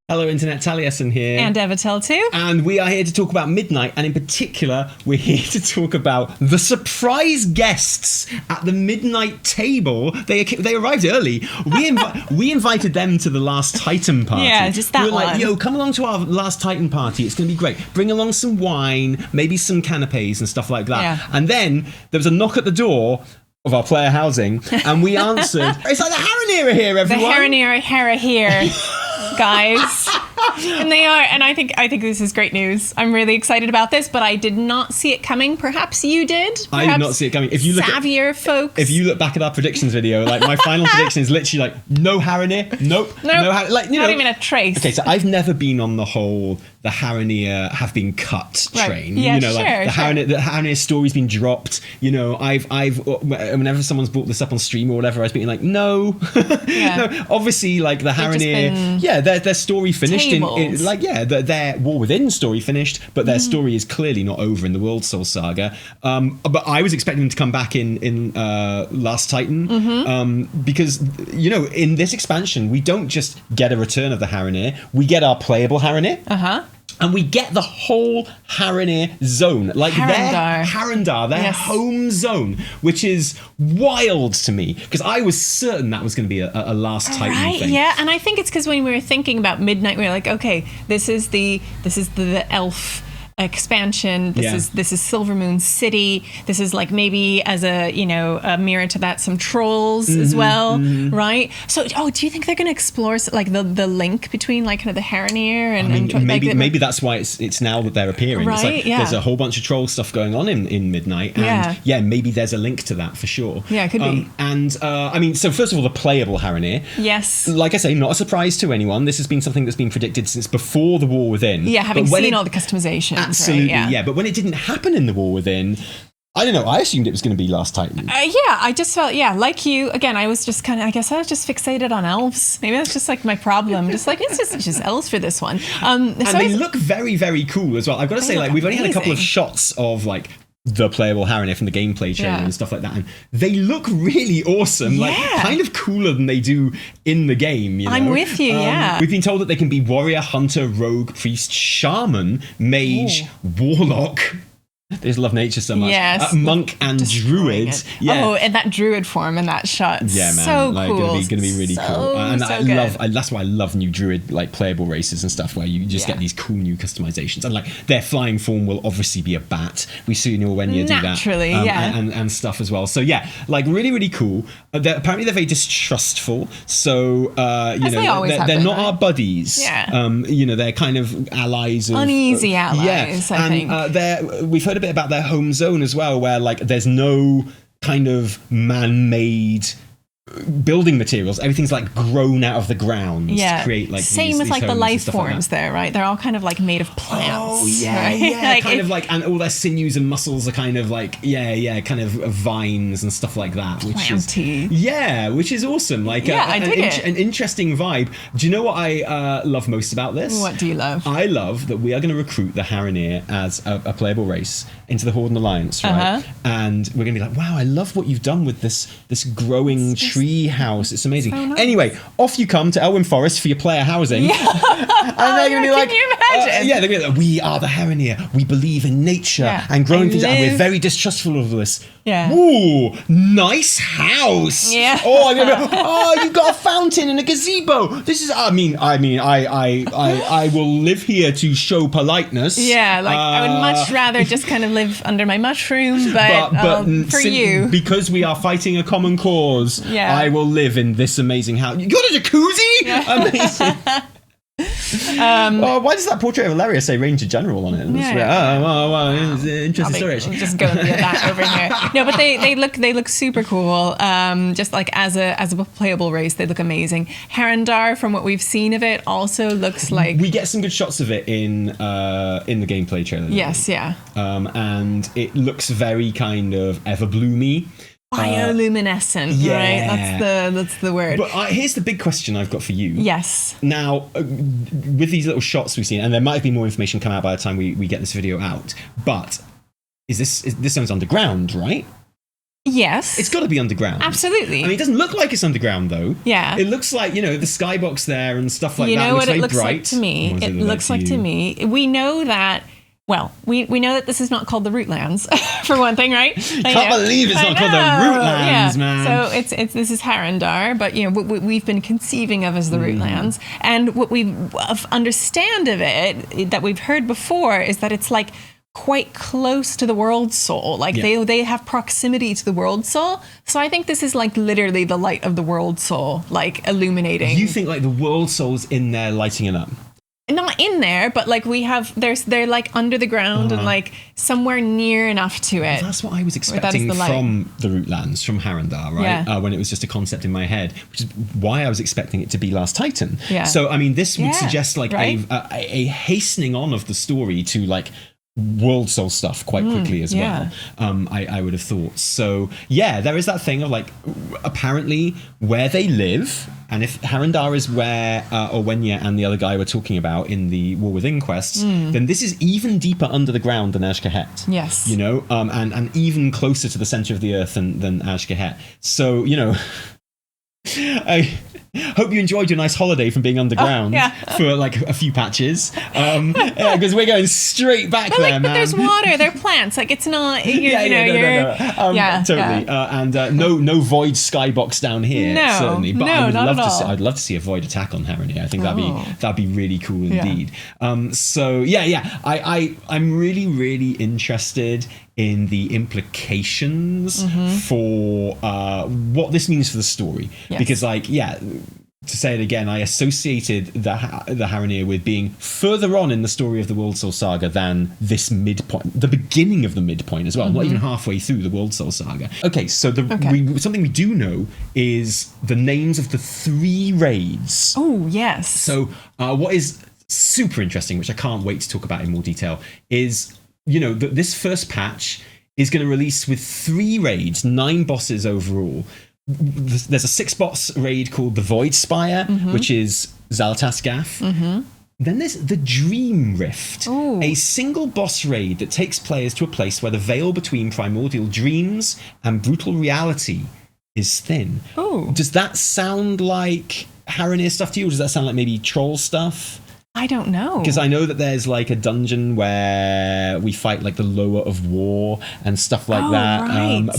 Hello, Internet. Taliesin here. And Evatel too. And we are here to talk about Midnight, and in particular, we're here to talk about the surprise guests at the Midnight table. They arrived early. We invited them to the Last Titan party. Yeah, just that we were like, one. yo, come along to our Last Titan party. It's going to be great. Bring along some wine, maybe some canapes and stuff like that. Yeah. And then there was a knock at the door of our player housing, and we answered, it's like the Haranir are here, everyone. The Haranir are here, guys. And they are, and I think this is great news. I'm really excited about this, but I did not see it coming. Perhaps you did. Perhaps I did not see it coming. If you look savvier folks. If you look back at our predictions video, like my final prediction is literally like no Haranir, nope. Like, not even a trace. Okay, so I've never been on the whole the Haranir have been cut train. Yeah, you know, like the Haranir story's been dropped. You know, I've whenever someone's brought this up on stream or whatever, I've been like, no, no. Obviously, like the Haranir, their story finished in like their War Within story finished, but their story is clearly not over in the World Soul Saga. But I was expecting them to come back in Last Titan, because you know, in this expansion we don't just get a return of the Haranir, we get our playable Haranir. And we get the whole Haranir zone, like Harandar, their home zone, which is wild to me, because I was certain that was going to be a Last Titan thing. Yeah, and I think it's because when we were thinking about Midnight, we were like, okay, this is the elf expansion. This is Silver Moon City. This is like maybe as a mirror to that, some trolls as well, right? So, do you think they're going to explore like the link between like kind of the Haranir and maybe that's why it's now that they're appearing. Right? It's like, there's a whole bunch of troll stuff going on in Midnight, and maybe there's a link to that for sure. Yeah, it could be. And so first of all, the playable Haranir. Yes. Like I say, not a surprise to anyone. This has been something that's been predicted since before the War Within. Yeah, having seen all the customizations. Absolutely, right? yeah. But when it didn't happen in the War Within, I don't know, I assumed it was going to be Last Titan. I just felt, like you, again, I was just I guess I was just fixated on elves. Maybe that's just like my problem. Just like, it's just elves for this one. And they look very, very cool as well. I've got to say, like, we've only had a couple of shots of, like, the playable Haranir from the gameplay trailer and stuff like that, and they look really awesome, like kind of cooler than they do in the game, you know? I'm with you. We've been told that they can be warrior, hunter, rogue, priest, shaman, mage, warlock. They just love nature so much. Yes, monk and druid. Yeah. Oh, and that druid form in that shot. Yeah, man. So like, cool. Gonna be really cool. And so that's why I love new druid like playable races and stuff, where you just get these cool new customizations. And like their flying form will obviously be a bat. We see Norwenya do that. Naturally, and stuff as well. So yeah, like really, really cool. Apparently they're very distrustful. So they're not our buddies. Yeah. They're kind of allies. Uneasy allies. I think. We've heard a bit about their home zone as well, where like there's no kind of man-made building materials. Everything's like grown out of the ground to create like same with like the life forms there, right? They're all kind of like made of plants. Oh yeah, right? yeah, kind of like, and all their sinews and muscles are kind of like kind of vines and stuff like that, which is awesome. Like an interesting vibe. Do you know what I love most about this? What do you love? I love that we are going to recruit the Haranir as a playable race into the Horde and Alliance, right? And we're going to be like, wow, I love what you've done with this growing tree house. It's amazing. So nice. Anyway, off you come to Elwin Forest for your player housing. And they're going to be like, can you imagine? They're going to be like, we are the Haranir. We believe in nature and growing things, and we're very distrustful of this. Yeah. Ooh, nice house. Yeah. You've got a fountain and a gazebo. This is, I will live here to show politeness. Yeah, like I would much rather just kind of live under my mushroom, but for you, because we are fighting a common cause, I will live in this amazing house. You got a jacuzzi? Yeah. Amazing. Why does that portrait of Valeria say Ranger General on it? It's an interesting story. Actually. Just going to that over here. No, but they look super cool. Just like as a playable race, they look amazing. Harandar, from what we've seen of it, also looks like we get some good shots of it in the gameplay trailer. Yes, yeah. And it looks very kind of Everbloomy. Bioluminescent, right? That's the word. But here's the big question I've got for you. Yes. Now, with these little shots we've seen, and there might be more information come out by the time we get this video out, but this zone's underground, right? Yes. It's got to be underground. Absolutely. I mean, it doesn't look like it's underground, though. Yeah. It looks like, the skybox there and stuff like that. You know what it looks bright. like to me? It looks like to me. We know that... Well, we know that this is not called the Rootlands, for one thing, right? Can't believe it's not called the Rootlands, man. So this is Harandar, but what we've been conceiving of as the Rootlands, and what we understand of it that we've heard before is that it's like quite close to the world soul. Like they have proximity to the world soul. So I think this is like literally the light of the world soul, like illuminating. You think like the world soul's in there lighting it up? Not in there, but like they're like under the ground and like somewhere near enough to it. Well, that's what I was expecting from the Rootlands, from Harandar, right? Yeah. When it was just a concept in my head, which is why I was expecting it to be Last Titan. Yeah. So I mean, this would suggest like a hastening on of the story to like world soul stuff quite quickly as well. I would have thought. So yeah, there is that thing of like apparently where they live, and if Harandar is where Owenya and the other guy were talking about in the War Within quests, then this is even deeper under the ground than Azj-Kahet. Yes. And even closer to the center of the earth than Azj-Kahet. So, I hope you enjoyed your nice holiday from being underground for like a few patches, because we're going straight back there, man. But there's water, there are plants. Like it's not, totally. And no void skybox down here, certainly. But I'd love to see a void attack on Haranir. I think that'd be really cool indeed. I'm really, really interested in the implications for what this means for the story. Yes. Because, to say it again, I associated the Haranir with being further on in the story of the World Soul Saga than this midpoint, the beginning of the midpoint as well, not even halfway through the World Soul Saga. Okay, so something we do know is the names of the 3 raids. Oh, yes. So what is super interesting, which I can't wait to talk about in more detail, is... this first patch is going to release with 3 raids, 9 bosses overall. There's a 6-boss raid called the Void Spire, which is Xal'atath's Gaff. Then there's the Dream Rift, a single boss raid that takes players to a place where the veil between primordial dreams and brutal reality is thin. Oh. Does that sound like Haranir stuff to you, or does that sound like maybe troll stuff? I don't know. Because I know that there's like a dungeon where we fight like the Lower of War and stuff like that.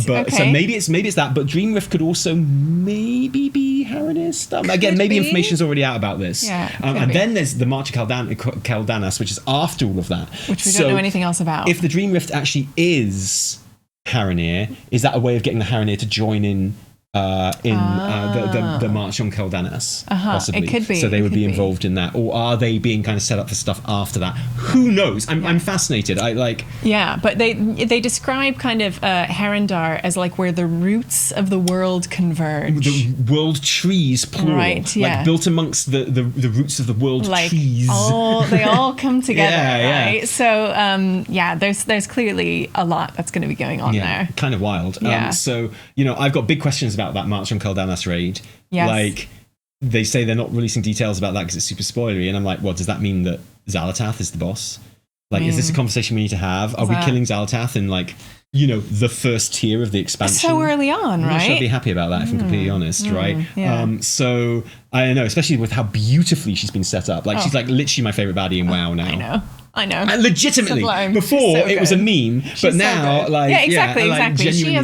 Right. So maybe it's that, but Dream Rift could also maybe be Haranir stuff. Again, maybe information's already out about this. Yeah, and then there's the March of Keldanas, which is after all of that. Which we don't know anything else about. If the Dream Rift actually is Haranir, is that a way of getting the Haranir to join in the March on Keldanas, possibly? It could be. So they would be involved in that, or are they being kind of set up for stuff after that? Who knows? I'm fascinated. But they describe kind of Harandar as like where the roots of the world converge. The world trees, plural, right? Yeah, like built amongst the roots of the world trees. They all come together, right? So there's clearly a lot that's going to be going on there. Kind of wild. So I've got big questions about that March on Keldanas raid. Yes. Like, they say they're not releasing details about that because it's super spoilery, and I'm like, well, does that mean that Xal'atath is the boss? Like, is this a conversation we need to have? Are we killing Xal'atath in like, the first tier of the expansion? So early on, right? I'm not sure I'd be happy about that, if I'm completely honest, right? Yeah. So I don't know, especially with how beautifully she's been set up. Like, she's like literally my favorite baddie in WoW now. I know. And legitimately, before it was a meme, but now, exactly. She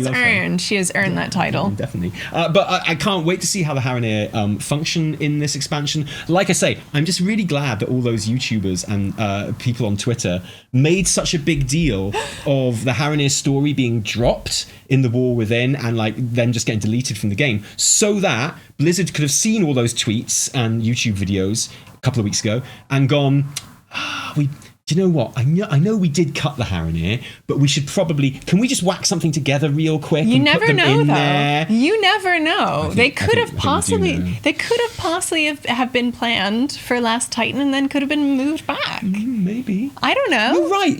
has earned that title. Definitely. But I can't wait to see how the Haranir function in this expansion. Like I say, I'm just really glad that all those YouTubers and people on Twitter made such a big deal of the Haranir story being dropped in the War Within and like then just getting deleted from the game, so that Blizzard could have seen all those tweets and YouTube videos a couple of weeks ago and gone, do you know what? I know we did cut the Haranir, but we should probably... Can we just whack something together real quick? You never know, though. There? You never know. They could have possibly have been planned for Last Titan and then could have been moved back. Maybe. I don't know. You're right.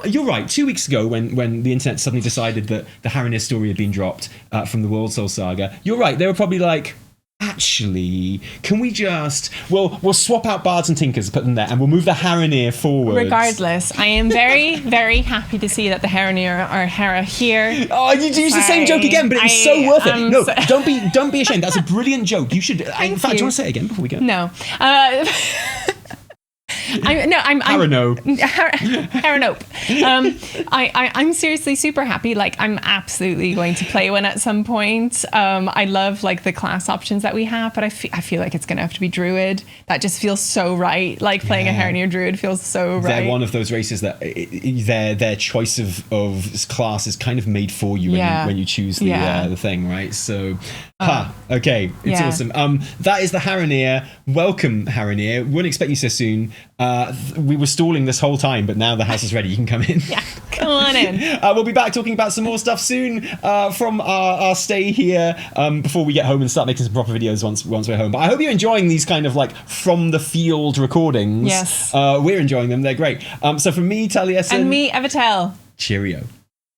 You're right. 2 weeks ago, when the internet suddenly decided that the Haranir story had been dropped from the World Soul Saga, you're right. They were probably like... actually, can we just... We'll swap out Bards and Tinkers, put them there, and we'll move the Haranir forward. Regardless, I am very, very happy to see that the Haranir are here. Oh, you used the same joke again, but it was so worth it. No, don't be ashamed. That's a brilliant joke. You should... In fact, do you want to say it again before we go? No. Haranope. I'm seriously super happy. Like, I'm absolutely going to play one at some point. I love like the class options that we have, but I feel like it's going to have to be Druid. That just feels so right. Like playing a Haranir Druid feels so right. They're one of those races that their choice of class is kind of made for you when you choose the thing, right? So, okay, it's awesome. That is the Haranir. Welcome, Haranir. Wouldn't expect you so soon. We were stalling this whole time, but now the house is ready. You can come in. Yeah, come on in. We'll be back talking about some more stuff soon from our stay here before we get home and start making some proper videos once we're home. But I hope you're enjoying these kind of like from the field recordings. Yes. We're enjoying them. They're great. So from me, Taliesin. And me, Evatel. Cheerio.